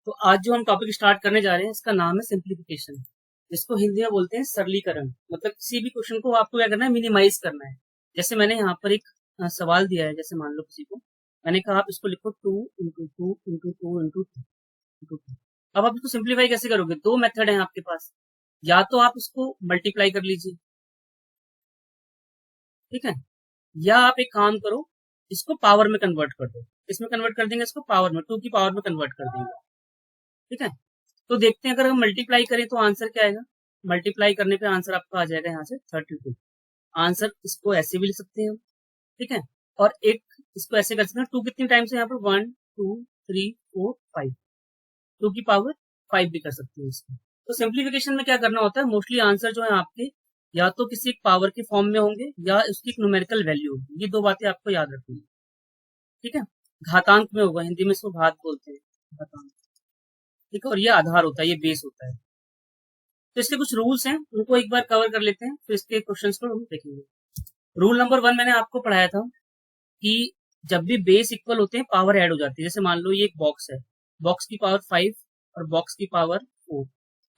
तो आज जो हम टॉपिक स्टार्ट करने जा रहे हैं इसका नाम है सिंप्लीफिकेशन, जिसको हिंदी में बोलते हैं सरलीकरण। मतलब किसी भी क्वेश्चन को आपको क्या करना है, मिनिमाइज करना है। जैसे मैंने यहाँ पर एक सवाल दिया है, जैसे मान लो किसी को मैंने कहा आप इसको लिखो 2 × 2 × 2 × 2 अब आप इसको सिंप्लीफाई कैसे करोगे? दो मेथड है आपके पास। या तो आप इसको मल्टीप्लाई कर लीजिए, ठीक है, या आप एक काम करो, इसको पावर में कन्वर्ट कर दो। इसमें कन्वर्ट कर देंगे, इसको पावर में, 2 की पावर में कन्वर्ट कर देंगे, ठीक है। तो देखते हैं अगर हम मल्टीप्लाई करें तो आंसर क्या आएगा। मल्टीप्लाई करने पे आंसर आपका आ जाएगा यहाँ से 32। आंसर इसको ऐसे भी लिख सकते हैं हम, ठीक है। और एक इसको ऐसे कर सकते हैं, 2 कितनी टाइम्स है यहाँ पर, 1 2 3 4 5, 2 की पावर 5 भी कर सकते हैं इसको। तो सिंप्लीफिकेशन में क्या करना होता है, मोस्टली आंसर जो है आपके या तो किसी एक पावर के फॉर्म में होंगे या उसकी एक न्यूमेरिकल वैल्यू होगी। ये दो बातें आपको याद रखनी है, ठीक है। घातांक में होगा, हिंदी में इसको घात बोलते हैं, घातांक, ठीक है। और ये आधार होता है, ये बेस होता है। तो इसके कुछ रूल्स हैं, उनको एक बार कवर कर लेते हैं, फिर इसके क्वेश्चंस को हम देखेंगे। रूल नंबर 1 मैंने आपको पढ़ाया था कि जब भी बेस इक्वल होते हैं पावर ऐड हो जाती है। जैसे मान लो ये एक बॉक्स है, बॉक्स की पावर 5 और बॉक्स की पावर 4,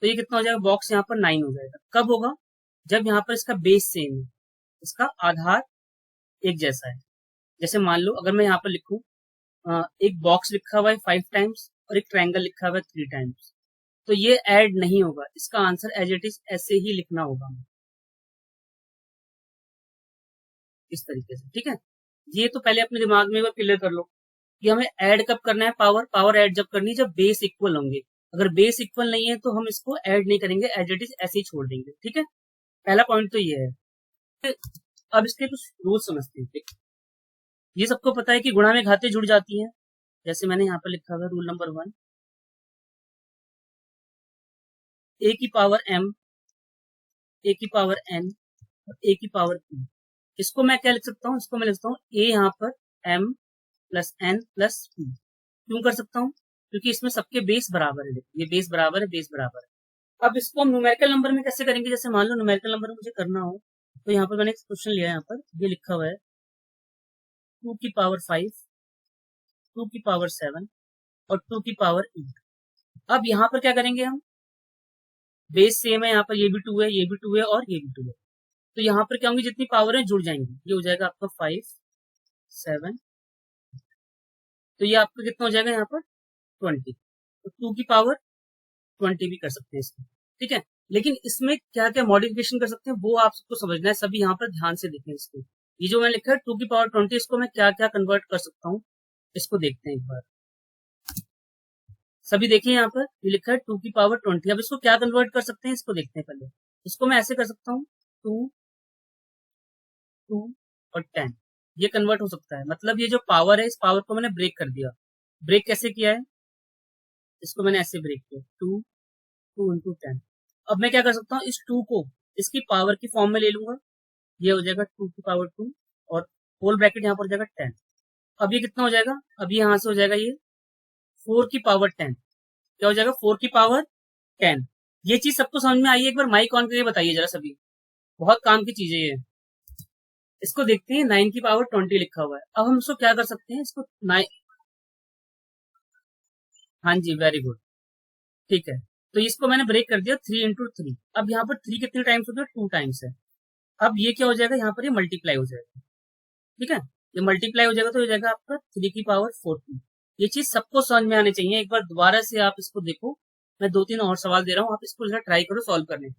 तो ये कितना हो जाएगा, बॉक्स यहाँ पर 9 हो जाएगा। कब होगा? जब यहाँ पर इसका बेस सेम है, इसका आधार एक जैसा है। जैसे मान लो अगर मैं यहाँ पर लिखूं, एक बॉक्स लिखा हुआ है 5 टाइम्स और एक ट्रायंगल लिखा हुआ है 3 टाइम्स, तो ये ऐड नहीं होगा, इसका आंसर एज इट इज ऐसे ही लिखना होगा, इस तरीके से, ठीक है। ये तो पहले अपने दिमाग में क्लियर कर लो कि हमें ऐड कब करना है, पावर ऐड जब करनी है जब बेस इक्वल होंगे। अगर बेस इक्वल नहीं है तो हम इसको ऐड नहीं करेंगे, एज इट इज ऐसे ही छोड़ देंगे, ठीक है। पहला पॉइंट तो ये है। अब इसके कुछ रूल समझते हैं। ये सबको पता है कि गुणा में घातें जुड़ जाती हैं। जैसे मैंने यहाँ पर लिखा हुआ रूल नंबर 1, ए की पावर m, ए की पावर n और ए की पावर p। इसको मैं क्या लिख सकता हूँ, इसको मैं लिख सकता हूँ ए यहाँ पर m plus n plus p। क्यों कर सकता हूँ? क्योंकि इसमें सबके बेस बराबर है, ये बेस बराबर है, बेस बराबर है। अब इसको हम न्यूमेरिकल नंबर में कैसे करेंगे? जैसे मान लो न्यूमेरिकल नंबर मुझे करना हो, तो यहाँ पर मैंने एक क्वेश्चन लिया है, यहाँ पर ये लिखा हुआ है 2 की पावर 5, 2 की पावर 7 और 2 की पावर 8। अब यहाँ पर क्या करेंगे हम, बेस सेम है, यहाँ पर ये भी 2 है, ये भी 2 है और ये भी 2 है, तो यहाँ पर क्या होंगी, जितनी पावर है जुड़ जाएंगी। ये हो जाएगा आपका 5 7, तो ये आपका कितना हो जाएगा यहाँ पर 20। तो 2 की पावर 20 भी कर सकते हैं इसको, ठीक है। लेकिन इसमें क्या क्या मॉडिफिकेशन कर सकते हैं वो आप सबको समझना है, सभी यहाँ पर ध्यान से देखें इसको। ये जो मैंने लिखा है 2 की पावर 20, इसको मैं क्या क्या कन्वर्ट कर सकता हूँ, इसको देखते हैं एक बार। सभी देखिए यहाँ पर ये लिखा है 2 की पावर 20। अब इसको क्या कन्वर्ट कर सकते हैं, इसको देखते हैं पहले। इसको मैं ऐसे कर सकता हूँ 2 2 और 10, ये कन्वर्ट हो सकता है। मतलब ये जो पावर है, इस पावर को मैंने ब्रेक कर दिया। ब्रेक कैसे किया है, इसको मैंने ऐसे ब्रेक किया, 2 2 इंटू 10। अब मैं क्या कर सकता हूँ, इस 2 को इसकी पावर की फॉर्म में ले लूंगा, ये हो जाएगा 2 की पावर 2 और होल ब्रैकेट यहाँ पर हो जाएगा 10। अब ये कितना हो जाएगा, अब ये यहाँ से हो जाएगा ये 4 की पावर 10। क्या हो जाएगा, 4 की पावर 10। ये चीज सबको समझ में आई है? एक बार माइक ऑन करके बताइए जरा सभी, बहुत काम की चीज है ये। इसको देखते हैं, 9 की पावर 20 लिखा हुआ है। अब हम इसको क्या कर सकते हैं, इसको 9, हाँ जी वेरी गुड, ठीक है। तो इसको मैंने ब्रेक कर दिया 3 इंटू 3। अब यहाँ पर 3 कितने टाइम्स होता है, 2 टाइम्स है। अब ये क्या हो जाएगा, यहाँ पर ये मल्टीप्लाई हो जाएगा, ठीक है। ये मल्टीप्लाई हो जाएगा तो हो जाएगा आपका 3 की पावर 14। ये चीज सबको समझ में आनी चाहिए। एक बार दोबारा से आप इसको देखो, मैं 2-3 और सवाल दे रहा हूँ, आप इसको जरा ट्राई करो सॉल्व करने।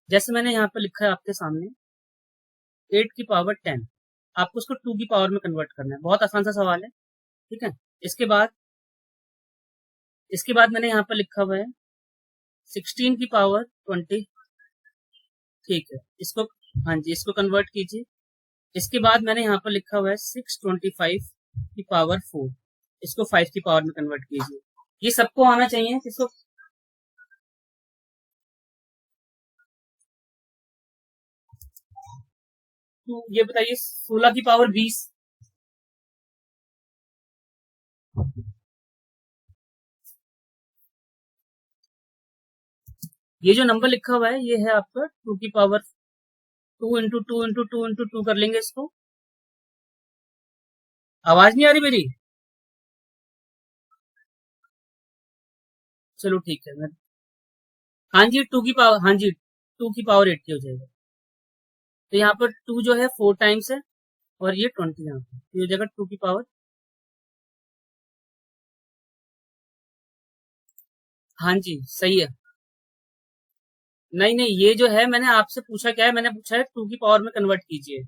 जैसे मैंने यहाँ पर लिखा है आपके सामने 8 की पावर 10, आपको उसको 2 की पावर में कन्वर्ट करना है। बहुत आसान सा सवाल है, ठीक है। इसके बाद मैंने यहाँ पर लिखा हुआ है 16 की पावर 20, ठीक है। इसको, हाँ जी, इसको कन्वर्ट कीजिए। इसके बाद मैंने यहाँ पर लिखा हुआ है 625 की पावर 4, इसको 5 की पावर में कन्वर्ट कीजिए। ये सबको आना चाहिए, इसको तो ये बताइए 16 की पावर 20, ये जो नंबर लिखा हुआ है ये है आपका 2 की पावर 2 इंटू 2 इंटू 2 इंटू 2 कर लेंगे इसको। आवाज नहीं आ रही मेरी? चलो ठीक है, मैं हाँ जी टू की पावर, हाँ जी 2 की पावर 80 हो जाएगा। तो यहाँ पर 2 जो है 4 टाइम्स है और ये 20 यहाँ पर, ये हो जाएगा 2 की पावर। हाँ जी सही है। नहीं नहीं, ये जो है मैंने आपसे पूछा क्या है, मैंने पूछा है 2 की पावर में कन्वर्ट कीजिए।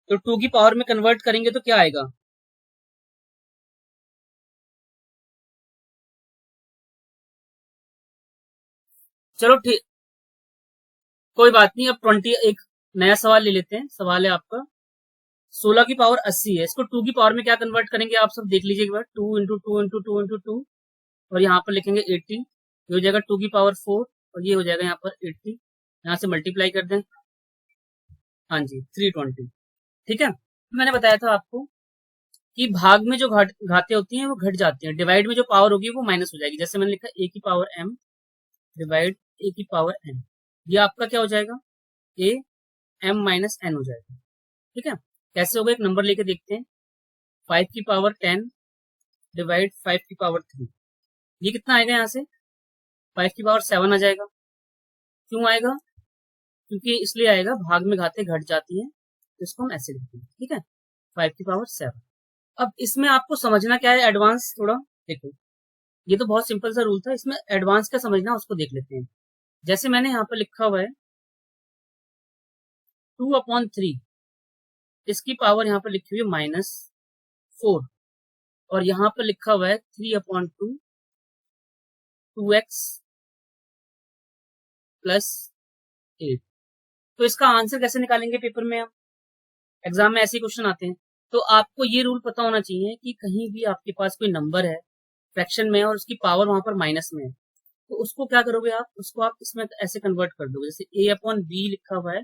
तो 2 की पावर में कन्वर्ट करेंगे तो क्या आएगा? चलो ठीक, कोई बात नहीं। अब 20, एक नया सवाल ले लेते हैं। सवाल है आपका 16 की पावर 80 है, इसको 2 की पावर में क्या कन्वर्ट करेंगे आप सब देख लीजिए एक बार। 2 इंटू 2 इंटू 2 इंटू 2, और यहाँ पर लिखेंगे 80, ये हो जाएगा 2 की पावर 4, और ये हो जाएगा यहाँ पर 80। यहाँ से मल्टीप्लाई कर दें, हाँ जी 320। ठीक है, मैंने बताया था आपको कि भाग में जो घाते होती हैं वो घट जाती हैं, डिवाइड में जो पावर होगी वो माइनस हो जाएगी। जैसे मैंने लिखा A की पावर m डिवाइड A की पावर n, ये आपका क्या हो जाएगा? A m-n हो जाएगा। ठीक है, कैसे होगा एक नंबर लेके देखते हैं। 5 की पावर 10 डिवाइड 5 की पावर 3, ये कितना आएगा? यहाँ से 5 की पावर 7 आ जाएगा। क्यों आएगा? क्योंकि इसलिए आएगा, भाग में घाते घट जाती है, तो इसको हम ऐसे लिखते हैं। ठीक है, 5 की पावर 7। अब इसमें आपको समझना क्या है एडवांस थोड़ा, देखो ये तो बहुत सिंपल सा रूल था, इसमें एडवांस क्या समझना है उसको देख लेते हैं। जैसे मैंने यहाँ पर लिखा हुआ है 2/3, इसकी पावर यहाँ पर लिखी हुई है -4, और यहाँ पर लिखा हुआ है 3/2, 2x + 8। तो इसका आंसर कैसे निकालेंगे पेपर में? हम एग्जाम में ऐसे क्वेश्चन आते हैं। तो आपको ये रूल पता होना चाहिए कि कहीं भी आपके पास कोई नंबर है फ्रैक्शन में और उसकी पावर वहां पर माइनस में है, तो उसको क्या करोगे आप, उसको आप इसमें ऐसे कन्वर्ट कर दोगे। जैसे A/B लिखा हुआ है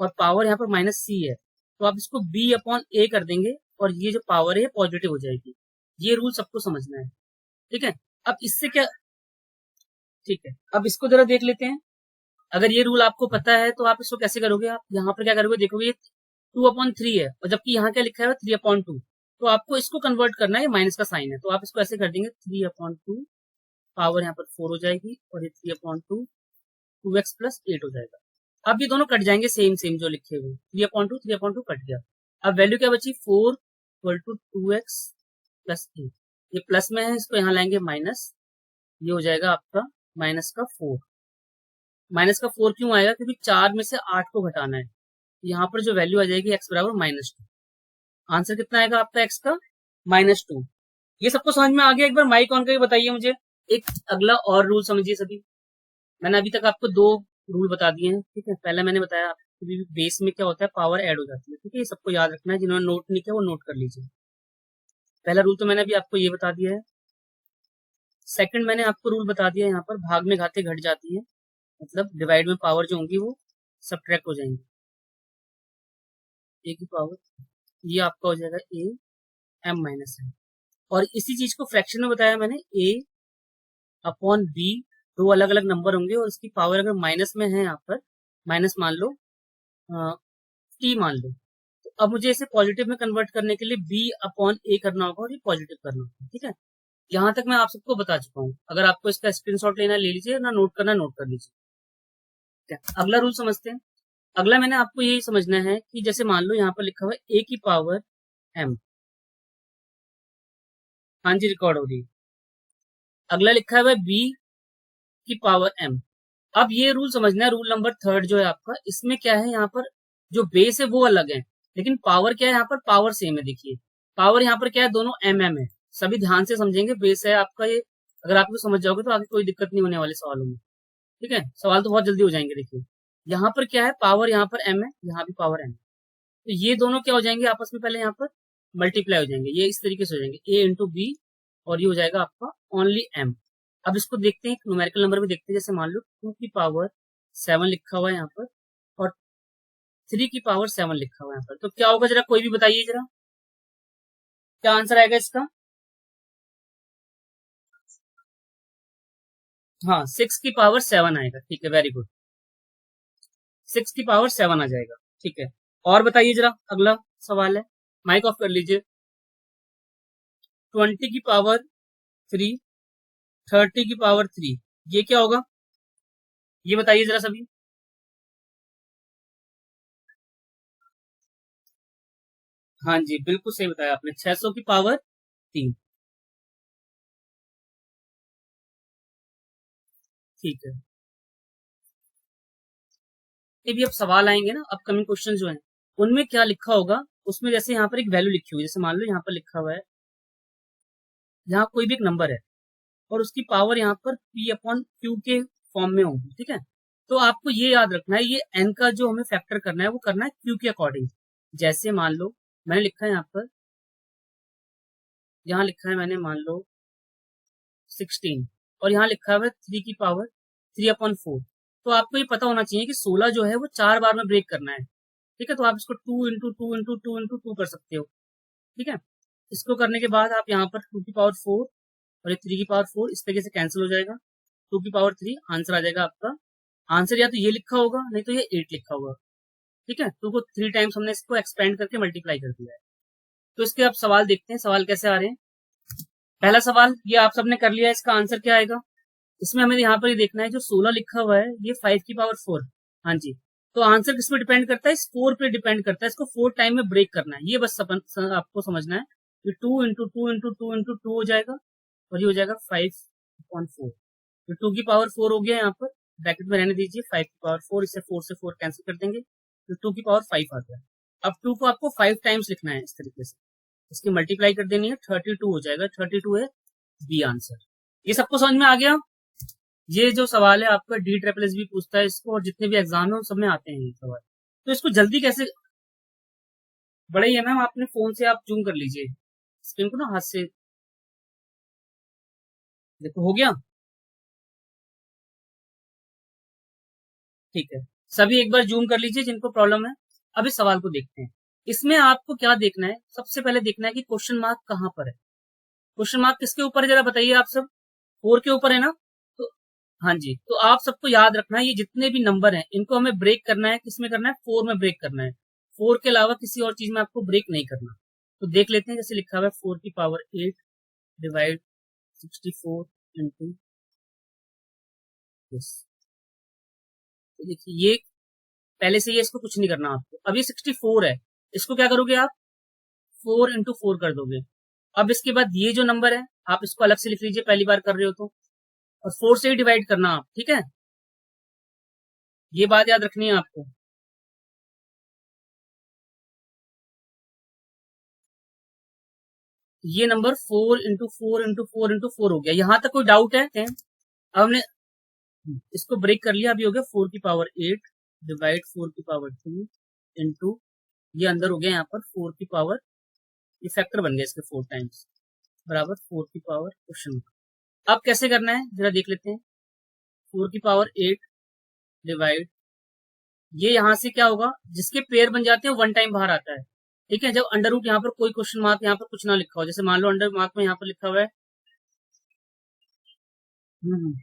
और पावर यहाँ पर -C है, तो आप इसको B/A कर देंगे और ये जो पावर है पॉजिटिव हो जाएगी। ये रूल सबको समझना है। ठीक है, अब इससे क्या, ठीक है अब इसको जरा देख लेते हैं। अगर ये रूल आपको पता है तो आप इसको कैसे करोगे, आप यहाँ पर क्या करोगे, देखोगे ये 2/3 है और जबकि यहाँ क्या लिखा है 3/2, तो आपको इसको कन्वर्ट करना है, माइनस का साइन है, तो आप इसको ऐसे कर देंगे 3/2, पावर यहाँ पर 4 हो जाएगी और ये 3/2, 2x + 8 हो जाएगा। अब ये दोनों कट जाएंगे, सेम सेम जो लिखे हुए, 3/2 कट गया। अब वैल्यू क्या बची, 4 = 2x + 8। ये प्लस में है, इसको यहाँ लाएंगे माइनस, ये हो जाएगा आपका -4। -4 क्यों आएगा, क्योंकि 4 में से 8 को घटाना है। यहाँ पर जो वैल्यू आ जाएगी x बराबर -2। आंसर कितना आएगा आपका x का, -2। ये सबको समझ में आ गया? एक बार माइक ऑन करके बताइए मुझे। एक अगला और रूल समझिए सभी। मैंने अभी तक आपको 2 रूल बता दिए हैं। ठीक है, पहले मैंने बताया कभी भी बेस में क्या होता है, पावर ऐड हो जाती है। ठीक है, ये सबको याद रखना है, जिन्होंने नोट नहीं किया वो नोट कर लीजिए। पहला रूल तो मैंने अभी आपको ये बता दिया है। सेकंड मैंने आपको रूल बता दिया है, यहाँ पर भाग में घाते घट जाती है, मतलब डिवाइड में पावर जो होंगी वो सब्ट्रैक्ट हो जाएंगी। A की पावर, ये आपका हो जाएगा A m-n, और इसी चीज को फ्रैक्शन में बताया मैंने, A/B, दो अलग अलग नंबर होंगे और इसकी पावर अगर माइनस में है, यहाँ पर माइनस मान लो, t मान लो, तो अब मुझे इसे पॉजिटिव में कन्वर्ट करने के लिए B/A करना होगा और ये पॉजिटिव करना होगा। ठीक है, यहाँ तक मैं आप सबको बता चुका हूँ। अगर आपको इसका स्क्रीनशॉट लेना ले लीजिए, ना नोट करना नोट कर लीजिए। ठीक है, अगला रूल समझते हैं। अगला मैंने आपको यही समझना है कि जैसे मान लो यहाँ पर लिखा हुआ है A/m, हाँ जी रिकॉर्ड हो रही है। अगला लिखा हुआ है B/m। अब ये रूल समझना है, रूल नंबर 3 जो है आपका, इसमें क्या है, यहाँ पर जो बेस है वो अलग है, लेकिन पावर क्या है, यहाँ पर पावर सेम है। देखिए पावर यहाँ पर क्या है, दोनों mm है। सभी ध्यान से समझेंगे, बेस है आपका ये, अगर आप समझ जाओगे तो आगे कोई दिक्कत नहीं होने वाले सवालों में। ठीक है, सवाल तो बहुत जल्दी हो जाएंगे। देखिए यहाँ पर क्या है, पावर यहाँ पर m है, यहाँ भी पावर m है, तो ये दोनों क्या हो जाएंगे आपस में, पहले यहाँ पर मल्टीप्लाई हो जाएंगे, ये इस तरीके से हो जाएंगे A × B, और ये हो जाएगा आपका ओनली m। अब इसको देखते हैं, न्यूमेरिकल नंबर में देखते हैं। जैसे मान लो 2 की पावर 7 लिखा हुआ है यहाँ पर और 3 की पावर 7 लिखा हुआ है यहाँ पर, तो क्या होगा जरा कोई भी बताइए जरा, क्या आंसर आएगा इसका? हाँ 6 की पावर 7 आएगा। ठीक है, वेरी गुड, 6 की पावर 7 आ जाएगा। ठीक है, और बताइए जरा, अगला सवाल है, माइक ऑफ कर लीजिए। 20 की पावर 3, 30 की पावर 3, ये क्या होगा, ये बताइए जरा सभी। हाँ जी, बिल्कुल सही बताया आपने, 600 की पावर 3। ठीक है, ये भी अब सवाल आएंगे ना, अपकमिंग क्वेश्चन जो है उनमें क्या लिखा होगा, उसमें जैसे यहाँ पर एक वैल्यू लिखी हुई है, जैसे मान लो यहाँ पर लिखा हुआ है, यहाँ कोई भी एक नंबर है और उसकी पावर यहाँ पर p अपॉन क्यू के फॉर्म में होगी, ठीक है। तो आपको ये याद रखना है, ये n का जो हमें फैक्टर करना है वो करना है q के अकॉर्डिंग। जैसे मान लो मैंने लिखा है यहाँ पर, यहाँ लिखा है मैंने मान लो 16, और यहाँ लिखा हुआ है 3 की पावर 3/4। तो आपको ये पता होना चाहिए कि 16 जो है वो 4 बार में ब्रेक करना है, ठीक है। तो आप इसको 2 इंटू 2 इंटू 2 इंटू 2 कर सकते हो, ठीक है। इसको करने के बाद आप यहाँ पर 2 की पावर 4 और ये 3 की पावर 4 इस तरीके से कैंसिल हो जाएगा, 2 की पावर 3 आंसर आ जाएगा आपका। आंसर या तो ये लिखा होगा, नहीं तो ये 8 लिखा होगा, ठीक है। 2 को 3 टाइम्स हमने इसको एक्सपेंड करके मल्टीप्लाई कर दिया है। तो इसके अब सवाल देखते हैं, सवाल कैसे आ रहे हैं। पहला सवाल ये आप सबने कर लिया है, इसका आंसर क्या आएगा। इसमें हमें यहाँ पर ये देखना है, जो 16 लिखा हुआ है ये 5 की पावर 4। हाँ जी, तो आंसर किस पे डिपेंड करता है, इस 4 पे डिपेंड करता है, इसको 4 टाइम में ब्रेक करना है, ये बस आपको समझना है। ये 2 इंटू 2 इंटू 2 इंटू 2 हो जाएगा, और ये हो जाएगा 5/4। तो 2 की पावर 4 हो गया यहाँ पर, ब्रैकेट में रहने दीजिए, 5 की पावर 4, इसे 4 से 4 कैंसिल कर देंगे, तो 2 की पावर 5 आ गया। अब 2 को आपको 5 टाइम्स लिखना है इस तरीके से, इसकी मल्टीप्लाई कर देनी है, 32 हो जाएगा, 32 है बी आंसर। ये सबको समझ में आ गया। ये जो सवाल है आपका डी ट्रिपल एस भी पूछता है इसको, और जितने भी एग्जाम है उन सब में आते हैं ये सवाल। तो इसको जल्दी कैसे, बड़ा ही है मैम, आपने फोन से आप जूम कर लीजिए स्क्रीन को ना हाथ से, देखो हो गया। ठीक है, सभी एक बार जूम कर लीजिए जिनको प्रॉब्लम है। अब इस सवाल को देखते हैं। इसमें आपको क्या देखना है, सबसे पहले देखना है कि क्वेश्चन मार्क कहाँ पर है। क्वेश्चन मार्क किसके ऊपर है जरा बताइए आप सब, 4 के ऊपर है ना। तो हाँ जी, तो आप सबको याद रखना है, ये जितने भी नंबर हैं इनको हमें ब्रेक करना है, किसमें करना है, 4 में ब्रेक करना है। 4 के अलावा किसी और चीज में आपको ब्रेक नहीं करना। तो देख लेते हैं, जैसे लिखा हुआ है 4 की पावर 8 डिवाइड 64 इंटू दिस। तो देखिए ये पहले से ही है, इसको कुछ नहीं करना आपको। अब ये 64 है, इसको क्या करोगे आप, 4 इंटू 4 कर दोगे। अब इसके बाद ये जो नंबर है आप इसको अलग से लिख लीजिए, पहली बार कर रहे हो तो, और 4 से ही डिवाइड करना आप, ठीक है। ये बात याद रखनी है आपको। ये नंबर 4 इंटू 4 इंटू 4 इंटू 4 हो गया, यहां तक कोई डाउट है। अब हमने इसको ब्रेक कर लिया, अभी हो गया 4 की पावर 8 डिवाइड 4 की पावर 3 इंटू, ये अंदर हो गया यहाँ पर 4 की पावर, ये फैक्टर बन गया इसके 4 टाइम्स, बराबर 4 की पावर क्वेश्चन। अब कैसे करना है जरा देख लेते हैं। 4 की पावर 8 डिवाइड, ये यहाँ से क्या होगा, जिसके पेयर बन जाते हैं 1 टाइम बाहर आता है, ठीक है। जब अंडर रूट यहाँ पर कोई क्वेश्चन मार्क यहाँ पर कुछ ना लिखा हो, जैसे मान लो अंडर मार्क में यहाँ पर लिखा हुआ है, हम्म,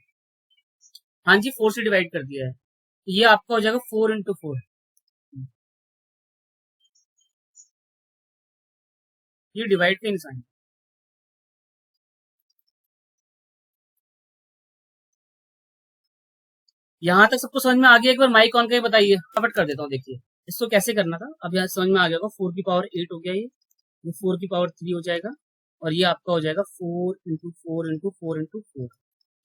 हाँ जी 4 से डिवाइड कर दिया है, ये आपका हो जाएगा 4 इंटू 4। ये डिवाइड का निशान। यहाँ तक सबको समझ में आ गया, एक बार माइक ऑन करके बताइए, फटाफट कर देता हूँ। देखिए इसको कैसे करना था, अब यहाँ समझ में आ गया होगा। 4 की पावर 8 हो गया ये 4 की पावर 3 हो जाएगा, और ये आपका हो जाएगा 4 इंटू 4 इंटू 4 इंटू 4।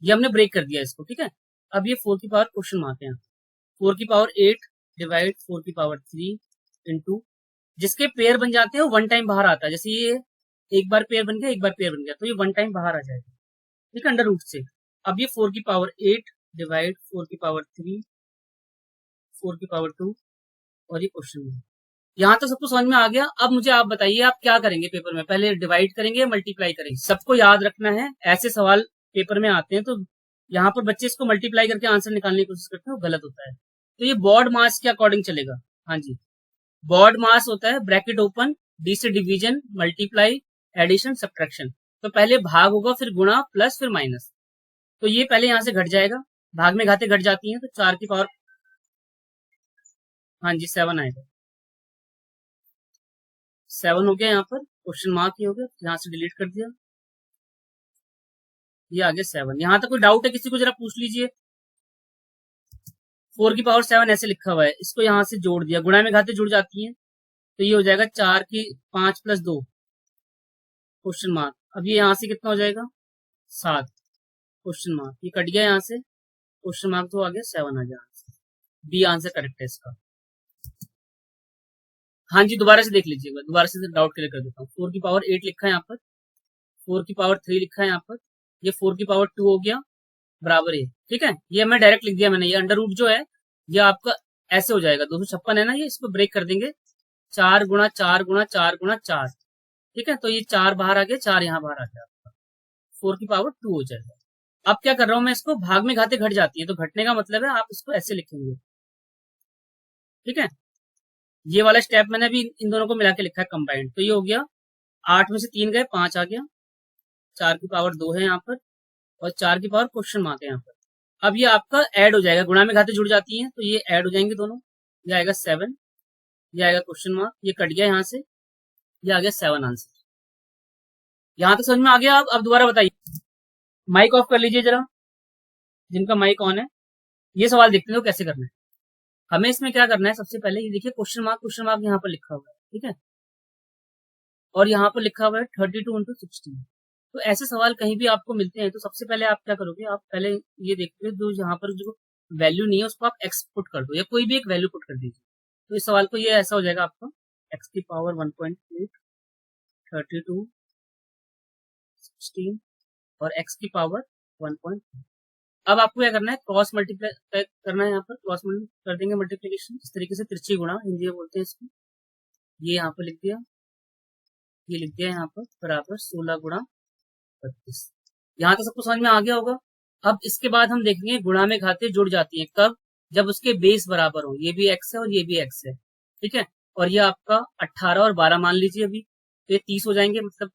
ये हमने ब्रेक कर दिया इसको, ठीक है। अब ये 4 की पावर क्वेश्चन मार्क है, 4 की पावर 8 डिवाइड 4 की पावर 3 इंटू, जिसके पेयर बन जाते हैं वो 1 टाइम बाहर आता है, जैसे ये एक बार पेयर बन गया, एक बार पेयर बन गया, तो ये 1 टाइम बाहर आ जाएगा, ठीक है, अंडर रूट से। अब ये 4 की पावर 8 डिवाइड 4 की पावर 3 4 की पावर 2, और ये क्वेश्चन है। यहाँ तो सबको समझ में आ गया। अब मुझे आप बताइए आप क्या करेंगे पेपर में, पहले डिवाइड करेंगे या मल्टीप्लाई करेंगे। सबको याद रखना है, ऐसे सवाल पेपर में आते हैं तो यहाँ पर बच्चे इसको मल्टीप्लाई करके आंसर निकालने की कोशिश करते हैं, वो गलत होता है। तो ये बॉड मास के अकॉर्डिंग चलेगा। हाँ जी, बॉड मास होता है ब्रैकेट ओपन, डी से डिवीजन, मल्टीप्लाई, एडिशन, सब्ट्रैक्शन। तो पहले भाग होगा, फिर गुणा, प्लस, फिर माइनस। तो ये पहले यहाँ से घट जाएगा, भाग में घाते घट जाती हैं, तो 4 की पावर, हाँ जी 7 आएगा, 7 हो गया यहाँ पर, क्वेश्चन मार्क ही हो गया, यहाँ से डिलीट कर दिया। ये आ गया 7। यहाँ तक कोई डाउट है किसी को, जरा पूछ लीजिए। 4 की पावर 7 ऐसे लिखा हुआ है, इसको यहाँ से जोड़ दिया, गुणा में घातें जुड़ जाती हैं, तो ये हो जाएगा 4 की 5 + 2 क्वेश्चन मार्क। अब ये यहाँ से कितना हो जाएगा 7 क्वेश्चन मार्क, ये कट गया यहाँ से क्वेश्चन मार्क, तो आ गया 7 आ गया आंसर। बी आंसर करेक्ट है इसका। हाँ जी, दोबारा से देख लीजिएगा, दोबारा से डाउट क्लियर कर देता हूँ। 4 की पावर 8 लिखा है यहाँ पर, 4 की पावर 3 लिखा है यहाँ पर, ये 4 की पावर 2 हो गया बराबर है, ठीक है। ये मैं डायरेक्ट लिख दिया मैंने, ये अंडर रूट जो है ये आपका ऐसे हो जाएगा, 256 है ना, ये इसको ब्रेक कर देंगे, 4 गुणा 4 गुणा 4 गुणा 4, ठीक है। तो ये 4 बाहर आ गया, 4 यहाँ बाहर आ गया, आपका 4 की पावर 2 हो जाएगा। अब क्या कर रहा हूं मैं, इसको भाग में घाते घट जाती है, तो घटने का मतलब है आप इसको ऐसे लिखेंगे, ठीक है। ये वाला स्टेप मैंने अभी इन दोनों को मिला के लिखा है कंबाइंड, तो ये हो गया 8 में से 3 गए, 5 आ गया, 4 की पावर 2 है यहाँ पर, और 4 की पावर क्वेश्चन मार्क है यहाँ पर। अब ये आपका ऐड हो जाएगा, गुणा में घाते जुड़ जाती हैं, तो ये ऐड हो जाएंगे दोनों, ये आएगा 7, ये आएगा क्वेश्चन मार्क, ये कट गया यहाँ से, ये आ गया 7 आंसर। यहाँ तक समझ में आ गया। अब दोबारा बताइए, माइक ऑफ कर लीजिए जरा, जिनका माइक ऑन है। ये सवाल देखते हैं तो कैसे करना है। हमें इसमें क्या करना है, सबसे पहले ये देखिए क्वेश्चन मार्क यहाँ पर लिखा हुआ है, ठीक है, और यहाँ पर लिखा हुआ है 32 × 16। तो ऐसे सवाल कहीं भी आपको मिलते हैं तो सबसे पहले आप क्या करोगे, आप पहले ये देखते हो यहाँ पर जो वैल्यू नहीं है उसको आप एक्स पुट कर दो, या कोई भी एक वैल्यू पुट कर दीजिए। तो इस सवाल को ये ऐसा हो जाएगा आपका एक्स की पावर 1.8, 32, 16 और एक्स की पावर 1.2। अब आपको क्या करना है, क्रॉस मल्टीप्लाई करना है, यहाँ पर क्रॉस कर देंगे मल्टीप्लीकेशन, इस तरीके से तिरछी गुणा हिंदी में बोलते हैं इसको। ये यहाँ पर लिख दिया, ये लिख दिया यहाँ पर बराबर 16 गुणा 32। यहाँ तक सबको समझ में आ गया होगा। अब इसके बाद हम देखेंगे गुणा में घाते जुड़ जाती हैं कब, जब उसके बेस बराबर हो, ये भी एक्स है और ये भी एक्स है, ठीक है। और ये आपका 18 और 12 मान लीजिए अभी, तो ये 30 हो जाएंगे, मतलब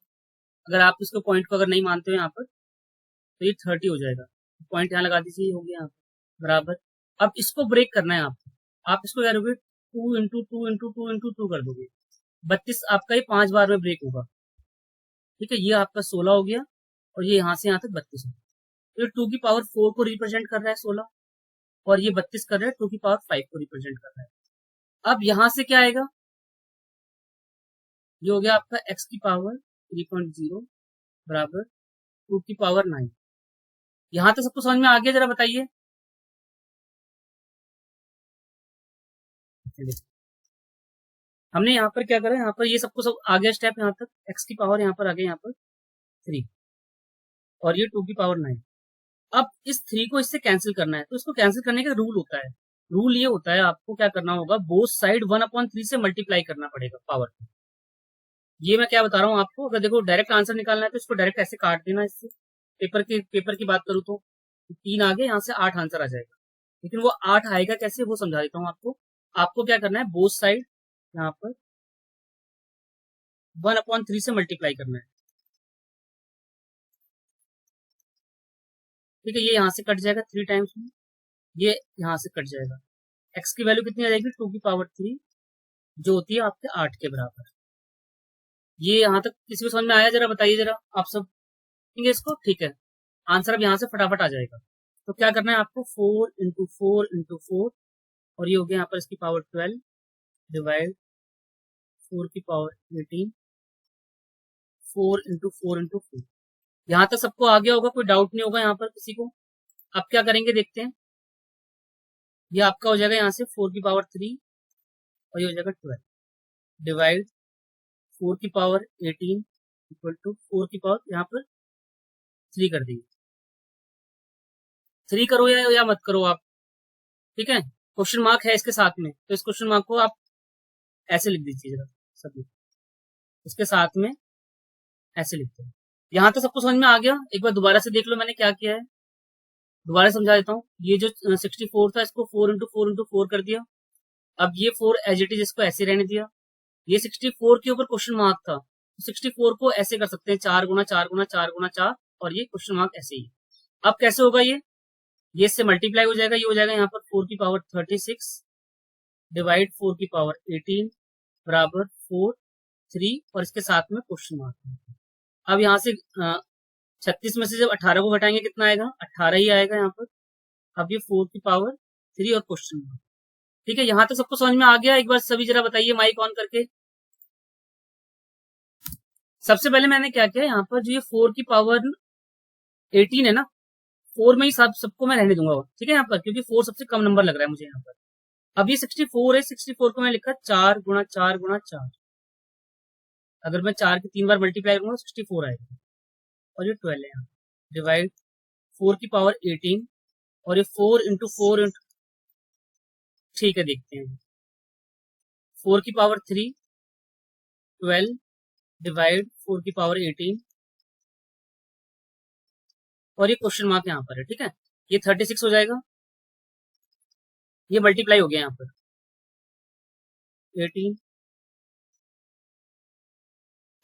अगर आप इसको पॉइंट को अगर नहीं मानते हो यहाँ पर, तो ये 30 हो जाएगा। पॉइंट यहाँ लगा दीजिए, हो गया यहाँ पर बराबर। अब इसको ब्रेक करना है आपको, आप इसको क्या करोगे, 2 × 2 × 2 × 2 कर दोगे, 32 आपका ये 5 बार में ब्रेक होगा, ठीक है। ये आपका 16 हो गया, और ये यहाँ से यहाँ तक 32 हो गया। तो 2 की पावर 4 को रिप्रेजेंट कर रहा है 16, और ये 32 कर रहा है 2 की पावर 5 को रिप्रेजेंट कर रहा है। अब यहाँ से क्या आएगा, ये हो गया आपका x की पावर 3.0 बराबर 2 की पावर 9। यहाँ तक सबको समझ में आ गया, जरा बताइए। हमने यहाँ पर क्या करा, यहाँ पर ये सबको सब आ गया स्टेप, यहाँ तक x की पावर यहाँ पर आ गया, यहाँ पर 3, और ये 2 की पावर 9। अब इस 3 को इससे कैंसिल करना है, तो इसको कैंसिल करने का रूल होता है, रूल ये होता है आपको क्या करना होगा, बोथ साइड 1/3 से मल्टीप्लाई करना पड़ेगा पावर को। ये मैं क्या बता रहा हूँ आपको, अगर देखो डायरेक्ट आंसर निकालना है तो इसको डायरेक्ट ऐसे काट देना, इससे पेपर की बात करूँ तो 3 आ गया, यहाँ से 8 आंसर आ जाएगा। लेकिन वो 8 आएगा कैसे, वो समझा देता हूँ आपको। आपको क्या करना है, बोथ साइड यहाँ पर 1/3 से मल्टीप्लाई करना है, ठीक है। ये यहाँ से कट जाएगा 3 टाइम्स में, ये यहाँ से कट जाएगा। x की वैल्यू कितनी आ जाएगी, 2 की पावर 3, जो होती है आपके 8 के बराबर। ये यहाँ तक किसी को समझ में आया, जरा बताइए जरा, आप सब इसको, ठीक है। आंसर अब यहाँ से फटाफट आ जाएगा। तो क्या करना है आपको, 4 × 4 × 4, और ये हो गया यहाँ पर इसकी पावर 12 डिवाइड 4 की पावर 18, 4 × 4 × 4। यहाँ तक सबको आ गया होगा, कोई डाउट नहीं होगा यहाँ पर किसी को। अब क्या करेंगे देखते हैं, ये आपका हो जाएगा यहाँ से 4 की पावर 3, और ये हो जाएगा 12 डिवाइड 4 की पावर 18 इक्वल टू 4 की पावर यहाँ पर 3 कर देंगे। 3 करो या मत करो आप, ठीक है। क्वेश्चन मार्क है इसके साथ में, तो इस क्वेश्चन मार्क को आप ऐसे लिख दीजिए जरा, सभी इसके साथ में ऐसे लिखते हैं। यहाँ तक सबको समझ में आ गया, एक बार दोबारा से देख लो मैंने क्या किया है, दोबारा समझा देता हूँ। ये जो 64 था, इसको 4 × 4 × 4 कर दिया। अब ये 4 एज इट इज, इसको ऐसे रहने दिया। ये 64 के ऊपर क्वेश्चन मार्क था, 64 को ऐसे कर सकते हैं, 4 × 4 × 4 × 4, और ये क्वेश्चन मार्क ऐसे ही। अब कैसे होगा ये इससे मल्टीप्लाई हो जाएगा, ये हो जाएगा यहाँ पर 4 की पावर 36 डिवाइड 4 की पावर 18 बराबर 4, 3, और इसके साथ में क्वेश्चन मार्क। अब यहाँ से 36 में से जब 18 को घटाएंगे कितना आएगा, 18 ही आएगा यहाँ पर। अब ये 4 की पावर 3 और क्वेश्चन मार्क। ठीक है, यहाँ तक सबको समझ में आ गया? एक बार सभी जरा बताइए माइक ऑन करके। सबसे पहले मैंने क्या किया, यहाँ पर जो ये 4 की पावर 18 है ना, 4 में ही सबको मैं रहने दूंगा, ठीक है यहाँ पर, क्योंकि 4 सबसे कम नंबर लग रहा है मुझे यहाँ पर। अब ये 64 है, 64 को मैं लिखा 4 गुणा 4 गुणा 4। अगर मैं 4 के 3 बार मल्टीप्लाई करूंगा 64 आएगा, और ये 12 है यहाँ, डिवाइड 4 की पावर 18, और ये 4 इंटू 4 इंटू, ठीक है देखते हैं, 4 की पावर 3, 12 डिवाइड 4 की पावर 18, और ये क्वेश्चन मार्क यहाँ पर है, ठीक है, ये 36 हो जाएगा, ये मल्टीप्लाई हो गया यहाँ पर 18।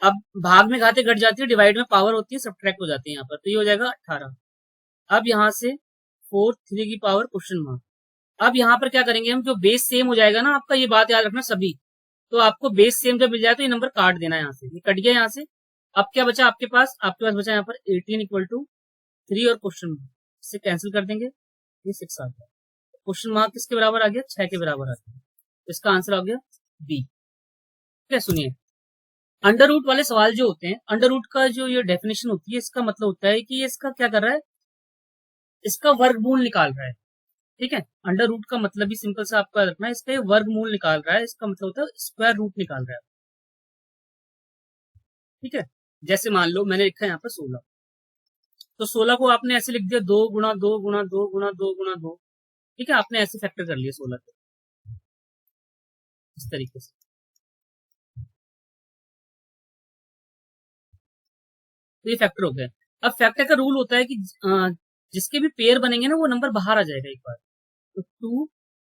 अब भाग में घाते घट जाती है, डिवाइड में पावर होती है, सब्ट्रैक्ट हो जाती है यहाँ पर, तो ये हो जाएगा 18। अब यहाँ से 4 3 की पावर क्वेश्चन मार्क। अब यहाँ पर क्या करेंगे हम, जो बेस सेम हो जाएगा ना आपका, ये बात याद रखना सभी, तो आपको बेस सेम जब मिल जाए तो ये नंबर काट देना है, यहाँ से ये कट गया यहाँ से। अब क्या बचा आपके पास बचा यहाँ पर 18 इक्वल टू 3 और क्वेश्चन मार्क, इससे कैंसिल कर देंगे, ये 6 आ गया। क्वेश्चन मार्क किसके बराबर आ गया, 6 के बराबर आ गया, इसका आंसर आ गया बी। ठीक है, सुनिए, अंडर रूट वाले सवाल जो होते हैं, अंडर रूट का जो ये डेफिनेशन होती है, इसका मतलब होता है कि ये इसका क्या कर रहा है, इसका वर्गमूल निकाल रहा है। ठीक है, अंडर रूट का मतलब भी सिंपल सा आपको याद रखना है, इसका ये वर्गमूल निकाल रहा है, इसका मतलब होता है स्क्वायर रूट निकाल रहा है। ठीक है, जैसे मान लो मैंने लिखा है यहाँ पर 16, तो 16 को आपने ऐसे लिख दिया 2 गुणा 2 गुणा 2 गुणा 2 गुणा 2। ठीक है, आपने ऐसे फैक्टर कर लिया 16 को इस तरीके से। तो ये फैक्टर हो गया। अब फैक्टर का रूल होता है कि जिसके भी पेयर बनेंगे ना वो नंबर बाहर आ जाएगा एक बार, तो 2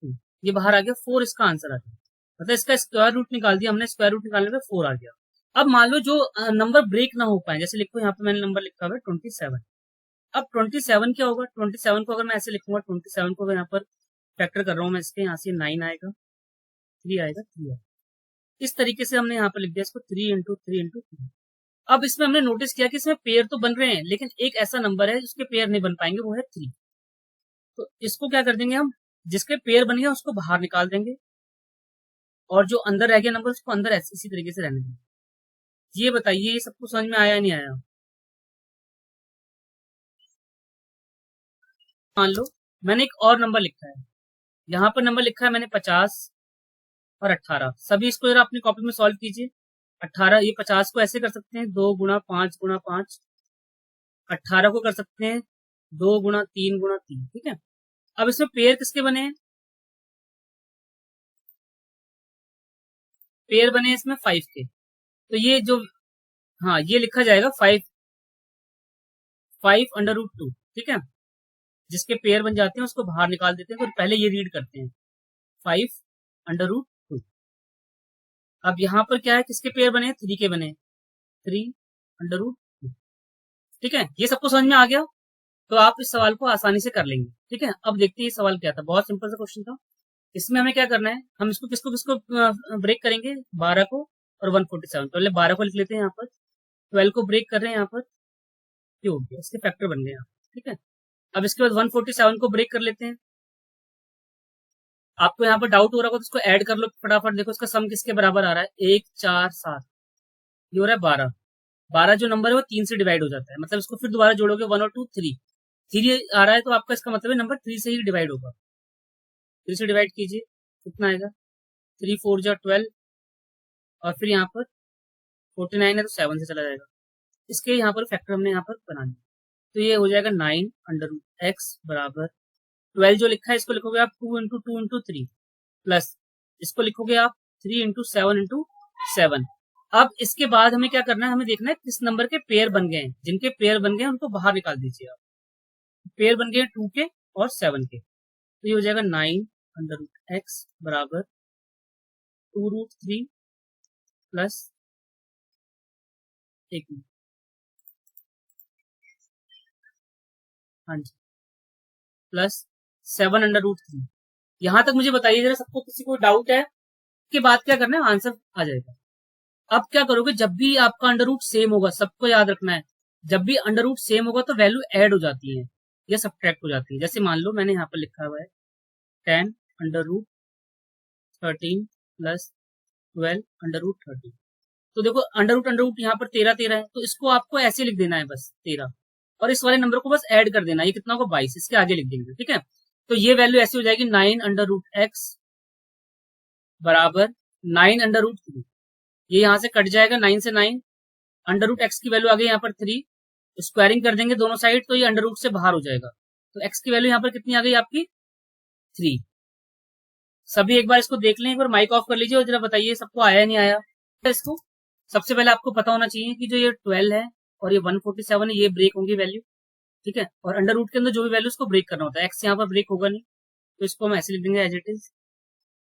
2 ये बाहर आ गया, 4 इसका आंसर आ गया, मतलब इसका स्क्वायर रूट निकाल दिया हमने, स्क्वायर रूट निकालने पे 4 आ गया। अब मान लो जो नंबर ब्रेक ना हो पाए, जैसे लिखो यहाँ पे मैंने नंबर लिखा हुआ है 27। अब 27 क्या होगा, 27 को अगर मैं ऐसे लिखूंगा, 27 को यहाँ पर फैक्टर कर रहा हूँ मैं, इसके यहाँ से 9 आएगा, 3 आएगा, 3 आएगा, इस तरीके से हमने यहाँ पर लिख दिया इसको 3 इंटू 3 इंटू 3। अब इसमें हमने नोटिस किया कि इसमें पेयर तो बन रहे हैं, लेकिन एक ऐसा नंबर है जिसके पेयर नहीं बन पाएंगे, वो है 3। तो इसको क्या कर देंगे हम, जिसके पेयर बन गया उसको बाहर निकाल देंगे, और जो अंदर रह गया नंबर उसको अंदर ऐसे इसी तरीके से रहने देंगे। ये बताइए ये सबको समझ में आया नहीं आया? मान लो मैंने एक और नंबर लिखा है, यहाँ पर नंबर लिखा है मैंने 50 और 18। सभी इसको जरा अपनी कॉपी में सॉल्व कीजिए। 18, ये 50 को ऐसे कर सकते हैं 2 गुणा 5 गुणा 5, 18 को कर सकते हैं 2 गुणा 3 गुणा 3। ठीक है, अब इसमें पेयर किसके बने हैं, पेयर बने हैं इसमें 5 के, तो ये जो, हाँ ये लिखा जाएगा 5 अंडर रूट 2। ठीक है, जिसके पेयर बन जाते हैं उसको बाहर निकाल देते हैं, तो पहले ये रीड करते हैं 5 अंडर रूट 2। अब यहाँ पर क्या है, किसके पेयर बने हैं, 3 के बने हैं, 3 अंडर रूट 2। ठीक है, ये सबको समझ में आ गया, तो आप इस सवाल को आसानी से कर लेंगे। ठीक है, अब देखते हैं ये सवाल क्या था, बहुत सिंपल सा क्वेश्चन था। इसमें हमें क्या करना है, हम इसको किसको किसको ब्रेक करेंगे, 12 को और 147। पहले 12 को लिख लेते हैं यहाँ पर, 12 को ब्रेक कर रहे हैं यहाँ पर, क्यों हो गया, इसके फैक्टर बन गए यहाँ। ठीक है, अब इसके बाद 147 को ब्रेक कर लेते हैं। आपको यहाँ पर डाउट हो रहा होगा तो इसको ऐड कर लो फटाफट, देखो इसका सम किसके बराबर आ रहा है, 1 4 7, ये हो रहा है 12। 12 जो नंबर है वो 3 से डिवाइड हो जाता है, मतलब इसको फिर दोबारा जोड़ोगे 1 और 2 3, 3 आ रहा है तो आपका इसका मतलब है नंबर 3 से ही डिवाइड होगा। 3 से डिवाइड कीजिए, कितना आएगा, 3 4 जा 12, और फिर यहाँ पर 49 है तो 7 से चला जाएगा, इसके यहाँ पर फैक्टर हमने यहाँ पर बनाना है, तो ये हो जाएगा 9 अंडर रूट एक्स बराबर 12 जो लिखा है इसको लिखोगे आप 2 इंटू 2 इंटू 3, प्लस इसको लिखोगे आप 3 इंटू 7 इंटू 7। अब इसके बाद हमें क्या करना है, हमें देखना है किस नंबर के पेयर बन गए हैं, जिनके पेयर बन गए हैं उनको बाहर निकाल दीजिए आप। पेयर बन गए 2 के और 7 के, तो ये हो जाएगा 9 अंडर रूट एक्स बराबर 2 रूट 3 प्लस 1, हाँ जी, प्लस 7 अंडर रूट 3। यहां तक मुझे बताइए जरा, सबको किसी को डाउट है, के बाद क्या करना है, आंसर आ जाएगा। अब क्या करोगे, जब भी आपका अंडर रूट सेम होगा, सबको याद रखना है, जब भी अंडर रूट सेम होगा तो वैल्यू ऐड हो जाती है या सब्ट्रैक्ट हो जाती है। जैसे मान लो मैंने यहाँ पर लिखा हुआ है 10 under root 13 plus 12 under root 13। तो देखो अंडर रूट यहाँ पर 13 है, तो इसको आपको ऐसे लिख देना है बस 13, और इस वाले नंबर को बस ऐड कर देना है। ये कितना होगा 22, इसके आगे लिख देंगे। ठीक है, तो ये वैल्यू ऐसी हो जाएगी 9 अंडर रूट एक्स बराबर 9 अंडर रूट 3। ये यहाँ से कट जाएगा 9 से 9, अंडर रूट एक्स की वैल्यू आ गई यहाँ पर 3, स्क्वायरिंग कर देंगे दोनों साइड तो ये अंडर रूट से बाहर हो जाएगा। तो एक्स की वैल्यू यहाँ पर कितनी आ गई आपकी 3। सभी एक बार इसको देख लें, एक बार माइक ऑफ कर लीजिए और जरा बताइए सबको आया नहीं आया इसको। सबसे पहले आपको पता होना चाहिए कि जो ये 12 है और ये 147 है, ये ब्रेक होंगी वैल्यू। ठीक है, और अंडर रूट के अंदर जो भी वैल्यू उसको ब्रेक करना होता है। एक्स यहाँ पर ब्रेक होगा नहीं, तो इसको हम ऐसे लिख देंगे एज इट इज।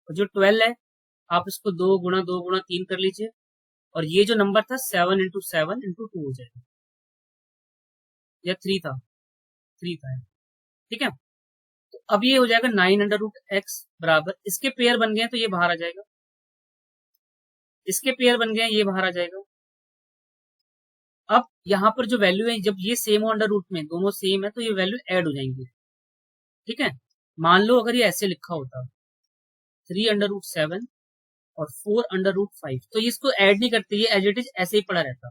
और जो 12 है आप इसको 2 गुणा 2 गुणा 3 कर लीजिए, और ये जो नंबर था 7 इंटू 7 इंटू 2 हो जाएगा, या 3 था, 3 था। ठीक है, तो अब ये हो जाएगा 9 अंडर रूट एक्स बराबर, इसके पेयर बन गए तो ये बाहर आ जाएगा, इसके पेयर बन गए ये बाहर आ जाएगा। अब यहाँ पर जो वैल्यू है, जब ये सेम हो अंडर रूट में, दोनों सेम है, तो ये वैल्यू ऐड हो जाएंगी। ठीक है, मान लो अगर ये ऐसे लिखा होता 3 अंडर रूट 7 और 4 अंडर रूट 5, तो ये इसको ऐड नहीं करते, ये एज इट इज ऐसे ही पड़ा रहता।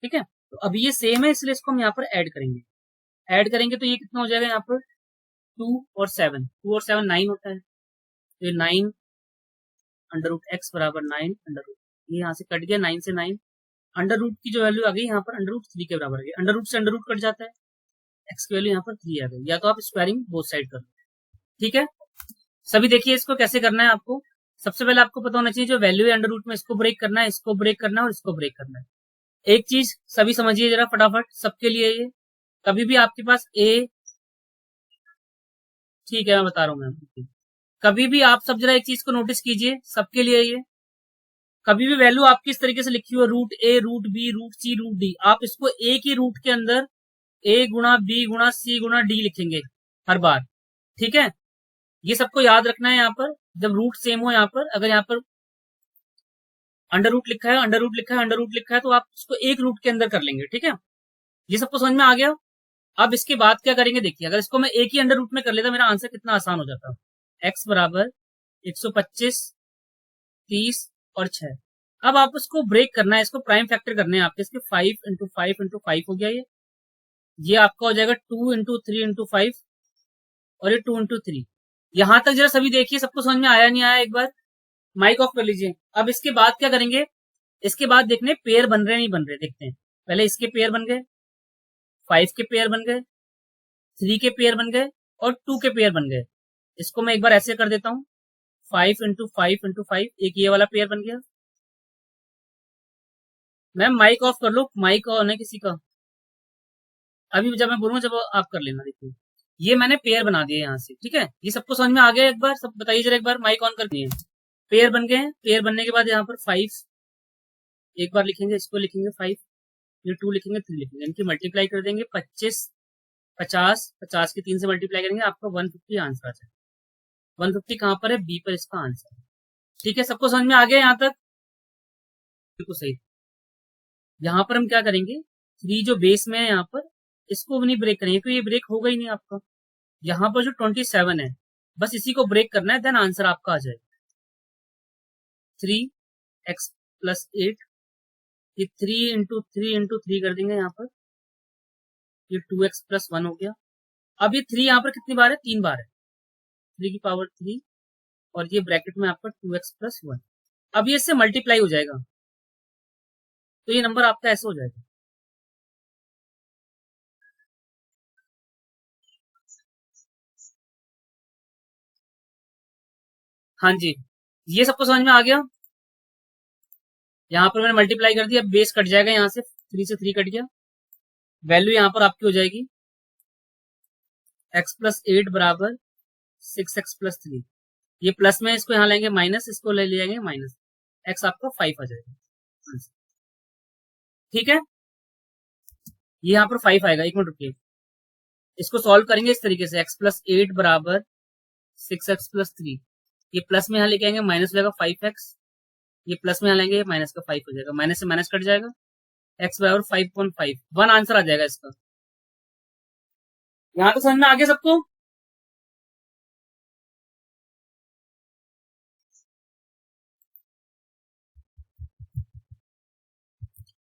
ठीक है, तो अभी ये सेम है इसलिए इसको हम यहाँ पर ऐड करेंगे। ऐड करेंगे तो ये कितना हो जाएगा यहाँ पर 2 और 7, 2 और 7 9 होता है, तो ये 9 अंडर रूट एक्स बराबर 9 अंडर रूट, ये यहाँ से कट गया 9 से 9, अंडर रूट की जो वैल्यू आ गई यहाँ पर अंडर रूट 3 के बराबर आ गई। अंडर रूट से अंडर रूट कट जाता है, एक्स की वैल्यू यहाँ पर 3 आ गई। या तो आप स्क्वायरिंग बोथ साइड कर लो। ठीक है, सभी देखिए इसको कैसे करना है आपको। सबसे पहले आपको पता होना चाहिए जो वैल्यू है अंडर रूट में, इसको ब्रेक करना है, इसको ब्रेक करना है और इसको ब्रेक करना है। एक चीज सभी समझिए जरा फटाफट सबके लिए, ये कभी भी आपके पास ए, ठीक है मैं बता रहा हूँ मैम, कभी भी आप सब जरा एक चीज को नोटिस कीजिए सबके लिए, ये कभी भी वैल्यू आपकी इस तरीके से लिखी हुई है रूट ए रूट बी रूट सी रूट डी, आप इसको एक ही रूट के अंदर ए गुणा बी गुणा सी गुणा डी लिखेंगे हर बार। ठीक है, ये सबको याद रखना है। यहाँ पर जब रूट सेम हो, यहाँ पर अगर यहाँ पर अंडर रूट लिखा है, अंडर रूट लिखा है, अंडर रूट लिखा है, तो आप इसको एक रूट के अंदर कर लेंगे। ठीक है, ये सबको समझ में आ गया। अब इसके बाद क्या करेंगे देखिए, अगर इसको मैं एक ही अंडर रूट में कर लेता मेरा आंसर कितना आसान हो जाता। एक्स बराबर 125 30 और 6। अब आप इसको ब्रेक करना है, इसको प्राइम फैक्टर करने हैं आपके, इसके 5 इंटू 5 इंटू 5 हो गया ये आपका हो जाएगा 2 इंटू 3 इंटू 5, और ये 2 इंटू 3। यहां तक जरा सभी देखिए सबको समझ में आया नहीं आया, एक बार माइक ऑफ कर लीजिए। अब इसके बाद क्या करेंगे, इसके बाद देखने पेयर बन रहे नहीं बन रहे, देखते हैं। पहले इसके पेयर बन गए, 5 के पेयर बन गए, 3 के पेयर बन गए और 2 के पेयर बन गए। इसको मैं एक बार ऐसे कर देता हूं, 5 इंटू 5 इंटू 5, एक ये वाला पेयर बन गया। मैम माइक ऑफ कर लो, माइक ऑन है किसी का? अभी जब मैं बोलूंगा जब आप कर लेना। देखिए ये मैंने पेयर बना दिए यहाँ से। ठीक है, ये सबको समझ में आ गया? एक बार सब बताइए जरा, एक बार माइक ऑन कर दिए। पेयर बन गए हैं, पेयर बनने के बाद यहाँ पर 5 एक बार लिखेंगे, इसको लिखेंगे 5, ये 2 लिखेंगे, 3 लिखेंगे, इनकी मल्टीप्लाई कर देंगे 25 50 50 के 3 से मल्टीप्लाई करेंगे, आपका 150 आंसर आ जाएगा। 150 कहाँ पर है? बी पर इसका आंसर है। ठीक है, सबको समझ में आ गया यहाँ तक? बिल्कुल सही। यहाँ पर हम क्या करेंगे, 3 जो बेस में है यहाँ पर, इसको भी नहीं ब्रेक करेंगे क्योंकि ये ब्रेक होगा ही नहीं आपका। यहाँ पर जो 27 है बस इसी को ब्रेक करना है, देन आंसर आपका आ जाएगा 3x प्लस 8। ये 3 इंटू 3 इंटू 3 कर देंगे यहाँ पर, ये 2x प्लस 1 हो गया। अब ये 3 यहाँ पर कितनी बार है? 3 बार है, 3 की पावर 3, और ये ब्रैकेट में आपका 2x प्लस 1। अब ये इससे मल्टीप्लाई हो जाएगा, तो ये नंबर आपका ऐसे हो जाएगा। हाँ जी, ये सबको समझ में आ गया? यहाँ पर मैंने मल्टीप्लाई कर दिया, बेस कट जाएगा, यहाँ से 3 से 3 कट गया, वैल्यू यहाँ पर आपकी हो जाएगी x प्लस 8 बराबर 6x प्लस 3। ये प्लस में इसको यहाँ लेंगे माइनस, इसको ले जाएंगे माइनस, x आपका 5 आ जाएगा। ठीक है, ये यहाँ पर 5 आएगा। एक मिनट रुकिए, इसको सॉल्व करेंगे इस तरीके से, x प्लस 8 बराबर 6x प्लस 3। ये प्लस में यहाँ लेके आएंगे, माइनस हो जाएगा 5x, ये प्लस में यहाँ लेंगे, माइनस का 5 हो जाएगा, माइनस से माइनस कट जाएगा, एक्स बराबर 5.5, 1 आंसर आ जाएगा इसका। यहाँ तो समझ में आ गया सबको?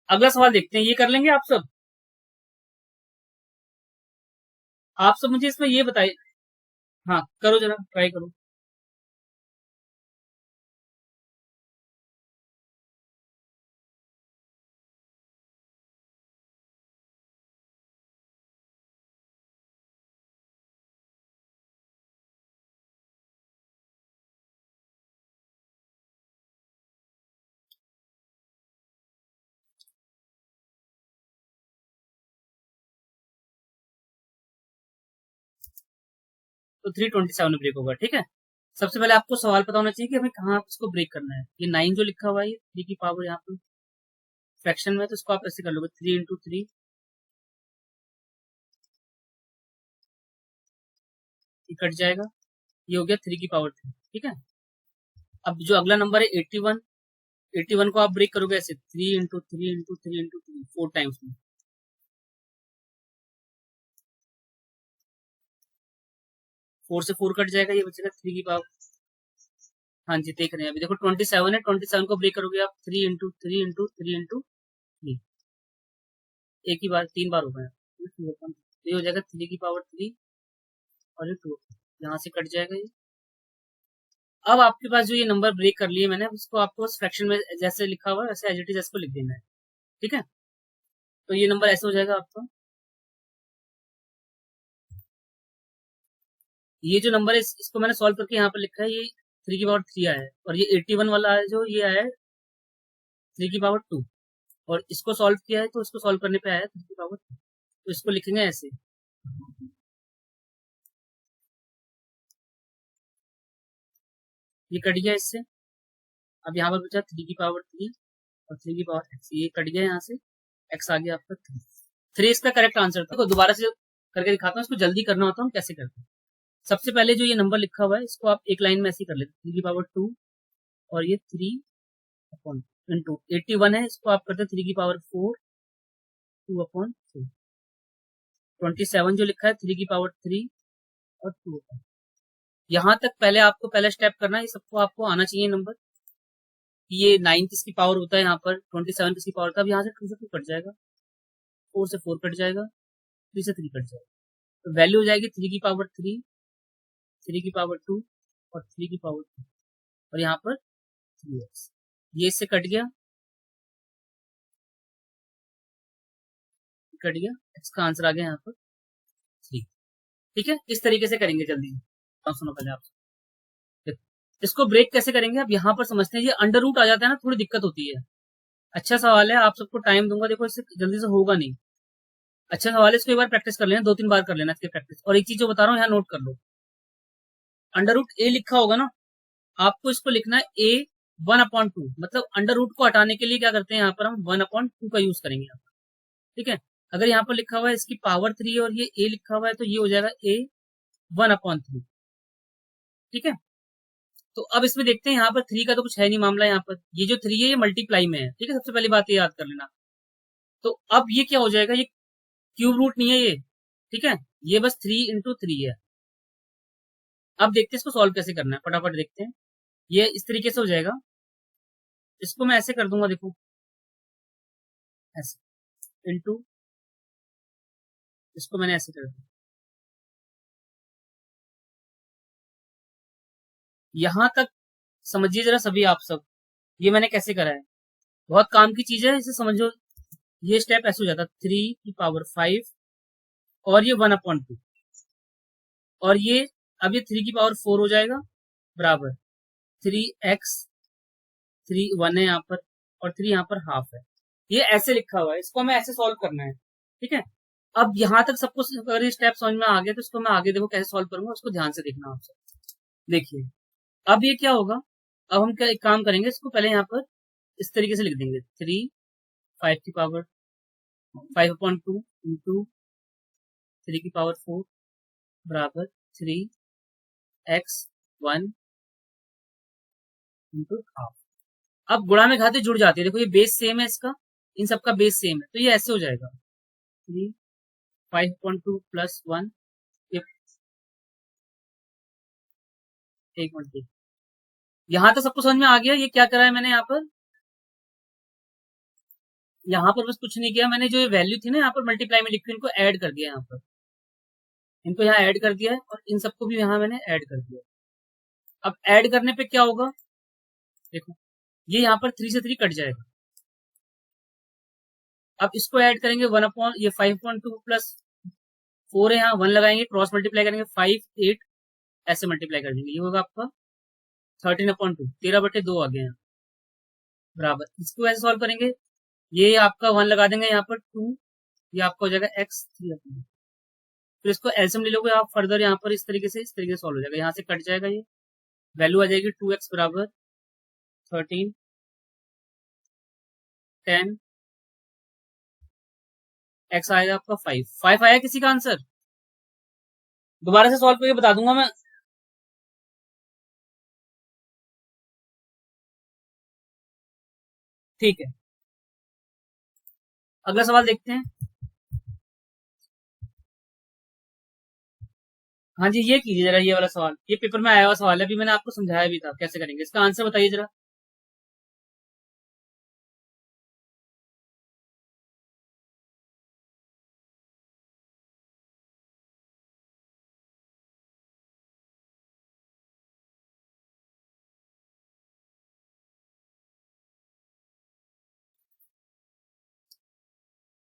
अगला सवाल देखते हैं, ये कर लेंगे आप सब? आप सब मुझे इसमें ये बताइए। हाँ करो, जरा ट्राई करो। तो 327 ब्रेक होगा, ठीक है। सबसे पहले आपको सवाल पता होना चाहिए कि हमें कहाँ इसको ब्रेक करना है। ये 9 जो लिखा हुआ है, ये 3 की पावर यहाँ पर फ्रैक्शन में, तो इसको आप ऐसे कर लोगे 3 × 3, ये कट जाएगा, ये हो गया 3 की पावर 3, ठीक है। अब जो अगला नंबर है 81, 81 को आप ब्रेक करोगे ऐसे 3 × 3 × 3 × 3 4 टाइम्स में, 4 से 4 कट जाएगा, ये बचेगा 3 की पावर। हाँ जी देख रहे हैं, अभी देखो 27 है, 27 को ब्रेक करोगे आप 3 × 3 × 3 × 3, एक ही बार 3 बार हो गया, ये हो जाएगा 3 की पावर 3, और ये 2 यहाँ से कट जाएगा ये। अब आपके पास जो ये नंबर ब्रेक कर लिए मैंने, उसको आपको फ्रैक्शन में जैसे लिखा हुआ है वैसे एज इट इज इसको लिख देना है, ठीक है। तो ये नंबर ऐसे हो जाएगा आपका, ये जो नंबर है इसको मैंने सॉल्व करके यहाँ पर लिखा है, ये 3 की पावर 3 आया है, और ये 81 वाला है जो ये आया है 3 की पावर 2, और इसको सॉल्व किया है तो इसको सॉल्व करने पे आया है 3 की पावर 2, तो इसको लिखेंगे ऐसे, ये कट गया इससे। अब यहाँ पर बचा 3 की पावर 3 और 3 की पावर x, ये कट गया यहाँ से, x आ गया आपका 3 इसका करेक्ट आंसर था। तो दोबारा से करके दिखाता हूँ, इसको जल्दी करना होता है हम कैसे करते हैं। सबसे पहले जो ये नंबर लिखा हुआ है इसको आप एक लाइन में ऐसे कर लेते, 3 की पावर 2, और ये 3 अपॉन इंटू 81 है, इसको आप करते 3 की पावर 4, 2/4, 27 जो लिखा है 3 की पावर 3 और 2/4। यहाँ तक पहले आपको पहला स्टेप करना है, ये सबको आपको आना चाहिए नंबर, ये 9 किसकी पावर होता है, यहाँ पर 27 किसकी पावर था। अब यहाँ से 2 से 2 कट जाएगा, 4 से 4 कट जाएगा, 3 से 3 कट जाएगा, तो वैल्यू हो जाएगी 3 की पावर 3, 3 की पावर 2 और 3 की पावर 2, और यहाँ पर 3x, ये इससे कट गया, कट गया, x का आंसर आ गया यहाँ पर 3, ठीक है। इस तरीके से करेंगे जल्दी। अब सुनो पहले आप, देखो इसको ब्रेक कैसे करेंगे अब यहाँ पर समझते हैं। ये अंडर रूट आ जाता है ना, थोड़ी दिक्कत होती है। अच्छा सवाल है, आप सबको टाइम दूंगा, देखो इससे जल्दी से होगा नहीं। अच्छा सवाल है, इसको एक बार प्रैक्टिस कर लेना, 2-3 बार कर लेना इसकी प्रैक्टिस। और एक चीज जो बता रहा हूँ यहाँ नोट कर लो, अंडर रूट ए लिखा होगा ना, आपको इसको लिखना है ए 1/2, मतलब अंडर रूट को हटाने के लिए क्या करते हैं, यहाँ पर हम 1/2 का यूज करेंगे यहाँ पर, ठीक है। अगर यहाँ पर लिखा हुआ है इसकी पावर 3 और ये ए लिखा हुआ है, तो ये हो जाएगा ए 1/3, ठीक है। तो अब इसमें देखते हैं, यहाँ पर 3 का तो कुछ है नहीं मामला, यहाँ पर ये जो 3 है ये मल्टीप्लाई में है, ठीक है। सबसे पहली बात ये याद कर लेना। तो अब ये क्या हो जाएगा, ये क्यूब रूट नहीं है ये, ठीक है, ये बस 3 × 3 है। अब देखते हैं इसको सॉल्व कैसे करना है, फटाफट देखते हैं। ये इस तरीके से हो जाएगा, इसको मैं ऐसे कर दूंगा, देखो ऐसे इंटू, इसको मैंने ऐसे कर दिया। यहां तक समझिए जरा सभी आप सब, ये मैंने कैसे करा है, बहुत काम की चीज है, इसे समझो। ये स्टेप ऐसे हो जाता, 3 की पावर 5 और ये 1/2, और ये अब ये 3 की पावर 4 हो जाएगा, बराबर 3x, 3 1 है यहाँ पर, और 3 यहाँ पर हाफ है। ये ऐसे लिखा हुआ है, इसको हमें ऐसे सॉल्व करना है, ठीक है। अब यहाँ तक सबको अगर ये स्टेप समझ में आ गया, तो इसको मैं आगे देखो कैसे सॉल्व करूंगा, उसको ध्यान से देखना आप सब। देखिए अब ये क्या होगा, अब हम क्या एक काम करेंगे, इसको पहले यहाँ पर इस तरीके से लिख देंगे, 5 इंटू 3 की पावर 4 बराबर 3x1 इंटू हाफ। अब गुणा में घाते जुड़ जाती है, देखो ये बेस सेम है इसका, इन सबका बेस सेम है, तो ये ऐसे हो जाएगा 3 5.2 प्लस 1, ये 1.2। यहाँ तो सबको समझ में आ गया ये क्या करा है मैंने यहाँ पर? यहाँ पर बस कुछ नहीं किया मैंने, जो ये वैल्यू थी ना यहाँ पर मल्टीप्लाई में लिखी, इनको ऐड कर दिया यहाँ पर, इनको यहाँ ऐड कर दिया है और इन सबको भी यहाँ मैंने ऐड कर दिया। अब ऐड करने पे क्या होगा, देखो ये यहाँ पर 3 से 3 कट जाएगा। अब इसको ऐड करेंगे 1 अपॉन ये 5.2 प्लस 4 है, यहाँ 1 लगाएंगे, क्रॉस मल्टीप्लाई करेंगे 5 8, ऐसे मल्टीप्लाई कर देंगे, ये होगा आपका 13/2, 13/2 आ गया यहाँ बराबर। इसको ऐसे सॉल्व करेंगे, ये आपका 1 लगा देंगे यहाँ पर 2, ये आपका हो जाएगा x 3। फिर इसको एलसीएम ले लोगे आप फर्दर यहाँ पर इस तरीके से सॉल्व हो जाएगा, यहाँ से कट जाएगा, ये वैल्यू आ जाएगी 2x बराबर 13 10, x आएगा आपका 5। 5 आया किसी का आंसर? दोबारा से सॉल्व करके बता दूंगा मैं। ठीक है, अगला सवाल देखते हैं। हाँ जी, ये कीजिए जरा, ये वाला सवाल, ये पेपर में आया हुआ सवाल है, अभी मैंने आपको समझाया भी था कैसे करेंगे, इसका आंसर बताइए जरा।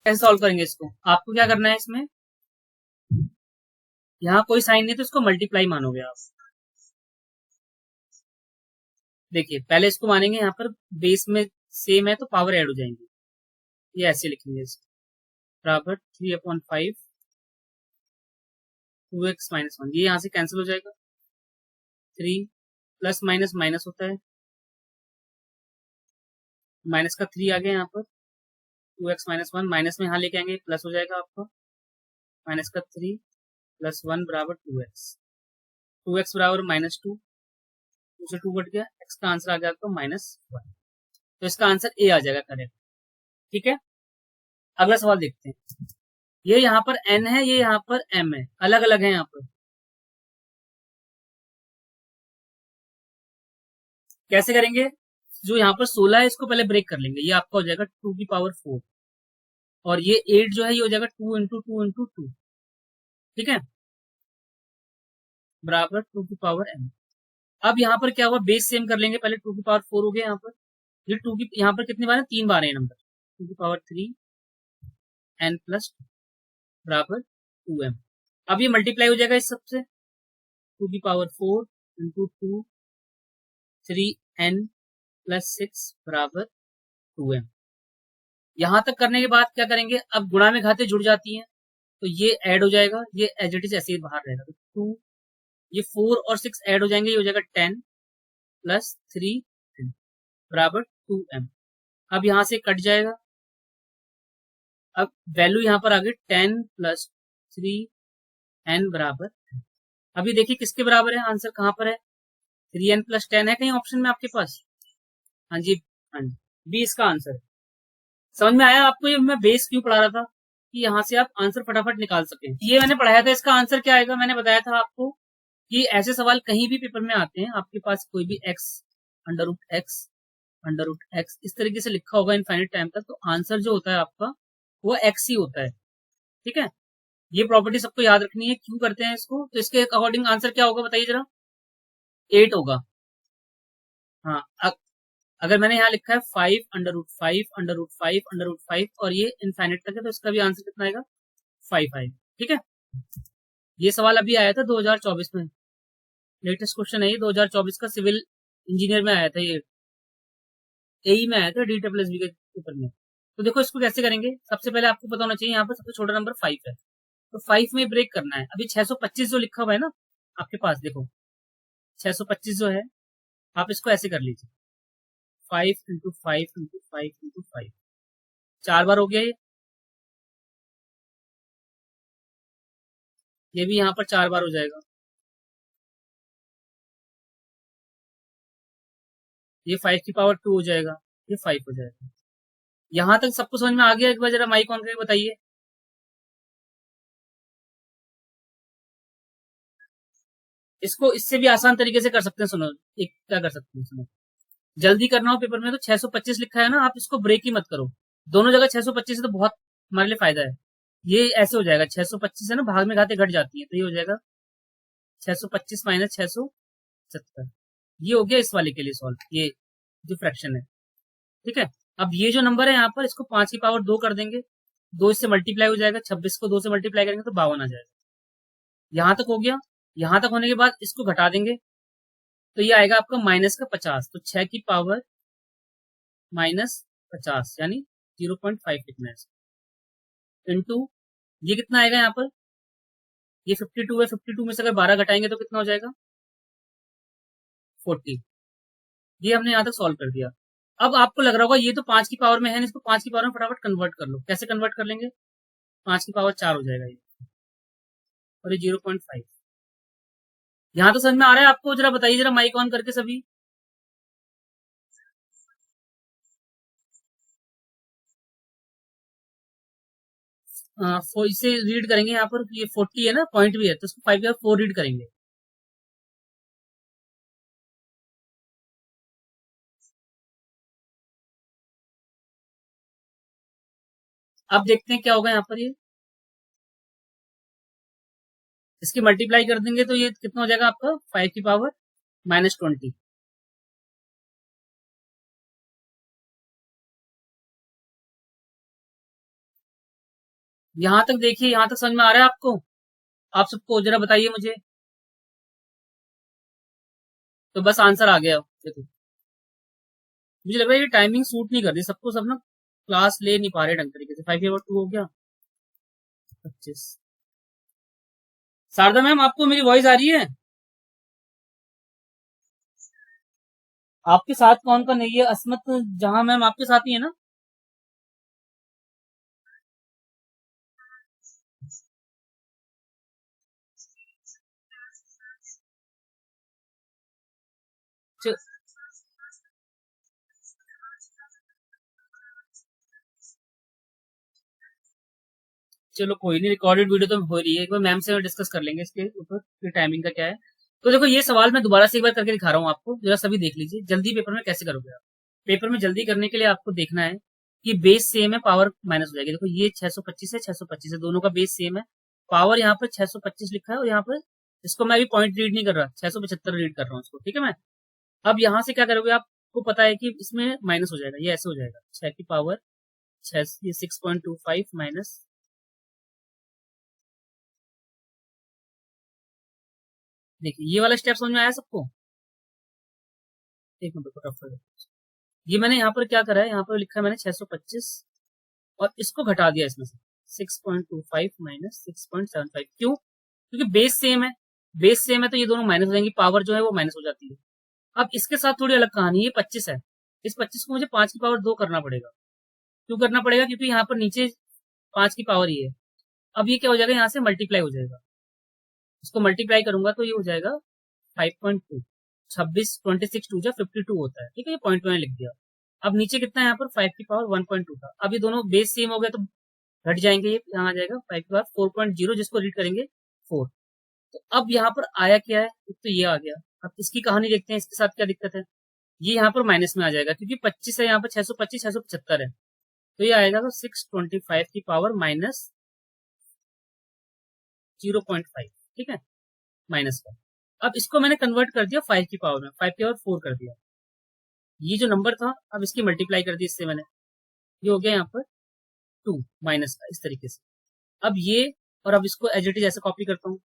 कैसे सॉल्व करेंगे इसको? आपको क्या करना है, इसमें यहाँ कोई साइन नहीं तो इसको मल्टीप्लाई मानोगे आप। देखिए पहले इसको मानेंगे, यहाँ पर बेस में सेम है तो पावर ऐड हो जाएंगी, ये ऐसे लिखेंगे इसको बराबर 3/5 2x-1, ये यहाँ से कैंसिल हो जाएगा, 3 प्लस माइनस माइनस होता है, माइनस का 3 आ गया यहाँ पर, 2x-1 माइनस में यहाँ लेके आएंगे प्लस हो जाएगा आपका, माइनस का 3 प्लस 1 बराबर 2x, 2x बराबर -2, 2 से 2 कट गया, x का आंसर आ गया आपका -1, तो इसका आंसर ए आ जाएगा करेक्ट। ठीक है, अगला सवाल देखते हैं। ये यहाँ पर n है, ये यहाँ पर m है, अलग अलग है यहाँ पर। कैसे करेंगे? जो यहाँ पर 16 है इसको पहले ब्रेक कर लेंगे, ये आपका हो जाएगा 2 की पावर 4, और ये 8 जो है ये हो जाएगा 2 इंटू 2 इंटू 2। ठीक है, बराबर 2 की पावर m। अब यहाँ पर क्या हुआ, बेस सेम कर लेंगे, पहले 2 की पावर 4 हो गया यहाँ पर, ये 2 की यहाँ पर कितनी बार है, 3 बार है नंबर, 2 की पावर 3 n प्लस बराबर 2m। अब ये मल्टीप्लाई हो जाएगा इस सबसे, 2 की पावर 4 इंटू 2 3n प्लस 6 बराबर 2m। यहां तक करने के बाद क्या करेंगे, अब गुणा में घातें जुड़ जाती हैं तो ये ऐड हो जाएगा, ये एज इट इज ऐसे ही बाहर रहेगा, तो 2 ये 4 और 6 ऐड हो जाएंगे, ये हो जाएगा 10 प्लस 3 बराबर 2m। अब यहां से कट जाएगा, अब वैल्यू यहां पर आ गई 10 प्लस 3n बराबर। अभी देखिए किसके बराबर है, आंसर कहां पर है, 3n प्लस 10 है कहीं ऑप्शन में आपके पास? हाँ जी, हाँ जी, बी इसका आंसर है। समझ में आया आपको, ये मैं बेस क्यों पढ़ा रहा था कि यहाँ से आप आंसर फटाफट निकाल सकें। ये मैंने पढ़ाया था, इसका आंसर क्या आएगा मैंने बताया था आपको कि ऐसे सवाल कहीं भी पेपर में आते हैं, आपके पास कोई भी x अंडर रूट x इस तरीके से लिखा होगा इनफाइनाइट टाइम तक, तो आंसर जो होता है आपका वो x ही होता है। ठीक है, ये प्रॉपर्टी सबको याद रखनी है, क्यों करते हैं इसको, तो इसके अकॉर्डिंग आंसर क्या होगा बताइए जरा, 8 होगा। हाँ, अगर मैंने यहाँ लिखा है 5 और ये इनफाइनाइट तक है, तो इसका भी आंसर कितना आएगा, 5 आएगा। ठीक है, ये सवाल अभी आया था 2024 में, लेटेस्ट क्वेश्चन है ये 2024 का, सिविल इंजीनियर में आया था, ये एई में आया था, DSSB के पेपर में। तो देखो इसको कैसे करेंगे, सबसे पहले आपको पता होना चाहिए यहाँ पर सबसे छोटा नंबर 5 है, तो 5 में ब्रेक करना है। अभी 625 जो लिखा हुआ है ना आपके पास, देखो 625 जो है, आप इसको ऐसे कर लीजिए, 5 इंटू 5 इंटू 5 इंटू 5, 4 बार हो गया ये भी यहाँ पर 4 बार हो जाएगा, ये 5 की पावर 2 हो जाएगा, ये 5 हो जाएगा। यहां तक सबको समझ में आ गया? एक बार जरा माइक ऑन करके बताइए। इसको इससे भी आसान तरीके से कर सकते हैं, सुनो। एक क्या कर सकते हैं, सुनो। जल्दी करना हो पेपर में तो 625 लिखा है ना, आप इसको ब्रेक ही मत करो। दोनों जगह 625 है तो बहुत हमारे लिए फायदा है। ये ऐसे हो जाएगा, 625 है ना, भाग में घाते घट जाती है, तो ये हो जाएगा 625 माइनस 670। ये हो गया इस वाले के लिए सॉल्व, ये जो फ्रैक्शन है। ठीक है। अब ये जो नंबर है यहाँ पर, इसको 5 की पावर 2 कर देंगे, 2 इससे मल्टीप्लाई हो जाएगा, 26 को 2 से मल्टीप्लाई करेंगे तो 52 आ जाएगा। यहां तक हो गया। यहां तक होने के बाद इसको घटा देंगे, तो ये आएगा आपका माइनस का 50, तो 6 की पावर माइनस 50 यानी 0.5 लिखना है, इंटू ये कितना आएगा यहाँ पर, ये 52 है, 52 में से अगर 12 घटाएंगे तो कितना हो जाएगा, 40। ये हमने यहाँ तक सॉल्व कर दिया। अब आपको लग रहा होगा ये तो 5 की पावर में है, इसको 5 की पावर में फटाफट कन्वर्ट कर लो। कैसे कन्वर्ट कर लेंगे, 5 की पावर 4 हो जाएगा ये, और ये 0.5। यहाँ तो समझ में आ रहा है आपको? जरा बताइए, जरा माइक ऑन करके सभी। इसे रीड करेंगे यहाँ पर, ये 40 है ना, पॉइंट भी है, तो इसको 5 या 4 रीड करेंगे। अब देखते हैं क्या होगा यहाँ पर। ये इसकी मल्टीप्लाई कर देंगे तो ये कितना हो जाएगा आपका, 5 की पावर माइनस 20। यहां तक देखिए, यहां तक समझ में आ रहा है आपको? आप सबको जरा बताइए मुझे। तो बस आंसर आ गया देखो। मुझे लग रहा है ये टाइमिंग सूट नहीं कर रही सबको, सब ना क्लास ले नहीं पा रहे ढंग तरीके से। 5/2 हो गया 25। शारदा मैम, आपको मेरी वॉइस आ रही है? आपके साथ कौन कौन है? ये असमत जहां मैम आपके साथ ही है ना? च- चलो कोई नहीं, रिकॉर्डेड वीडियो तो हो रही है, एक बार मैम से डिस्कस कर लेंगे इसके ऊपर कि टाइमिंग का क्या है। तो देखो ये सवाल मैं दोबारा से एक बार करके दिखा रहा हूँ आपको, जरा सभी देख लीजिए। जल्दी पेपर में कैसे करोगे आप? पेपर में जल्दी करने के लिए आपको देखना है कि बेस सेम है, पावर माइनस हो जाएगी। देखो ये 625 है, 625 है, दोनों का बेस सेम है। पावर यहाँ पर 625 लिखा है, और यहाँ पर इसको मैं अभी पॉइंट रीड नहीं कर रहा, 675 रीड कर रहा हूँ इसको। ठीक है मैं। अब यहाँ से क्या करोगे, आपको पता है कि इसमें माइनस हो जाएगा, ये ऐसे हो जाएगा 6 की पावर 6, ये 6.25 माइनस, देखिए ये वाला स्टेप समझ में आया सबको? एक मिनट फटाफट। ये मैंने यहाँ पर क्या करा है, यहाँ पर लिखा है मैंने 625, और इसको घटा दिया इसमें से 6.25 माइनस 6.75। क्यों? क्योंकि बेस सेम है। बेस सेम है तो ये दोनों माइनस हो जाएंगी, पावर जो है वो माइनस हो जाती है। अब इसके साथ थोड़ी अलग कहानी, ये 25 है, इस 25 को मुझे 5 की पावर 2 करना पड़ेगा। क्यों करना पड़ेगा? क्योंकि यहाँ पर नीचे 5 की पावर ही है। अब ये क्या हो जाएगा, यहाँ से मल्टीप्लाई हो जाएगा, इसको मल्टीप्लाई करूंगा तो ये हो जाएगा 5.2। 26 26 टू जा 52 होता है। ठीक है, ये पॉइंट मैंने लिख दिया। अब नीचे कितना है यहाँ पर, 5 की पावर 1.2 था। अब ये दोनों बेस सेम हो गया तो घट जाएंगे, ये यहाँ आ जाएगा 5 की पावर 4.0, जिसको रीड करेंगे 4। तो अब यहाँ पर आया क्या है, तो ये आ गया। अब इसकी कहानी देखते हैं, इसके साथ क्या दिक्कत है। ये यहाँ पर माइनस में आ जाएगा, क्योंकि 25 है, यहाँ पर 625 675 है, तो ये आएगा तो 625 की पावर माइनस 0.5। ठीक है, माइनस का। अब इसको मैंने कन्वर्ट कर दिया 5 की पावर में, 5 की पावर 4 कर दिया। ये जो नंबर था, अब इसकी मल्टीप्लाई कर दी इससे मैंने, ये हो गया यहाँ पर 2 माइनस का, इस तरीके से। अब ये, और अब इसको एज इट इज ऐसे कॉपी करता हूँ।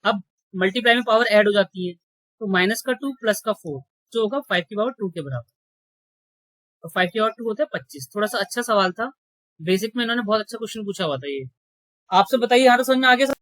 अब मल्टीप्लाई में पावर ऐड हो जाती है, तो माइनस का 2 प्लस का 4 जो होगा 5 की पावर 2 के बराबर। तो 5 की पावर 2 होता है 25। थोड़ा सा अच्छा सवाल था, बेसिक में इन्होंने बहुत अच्छा क्वेश्चन पूछा हुआ था ये। आपसे बताइए, यहाँ तो समझ में आ गया?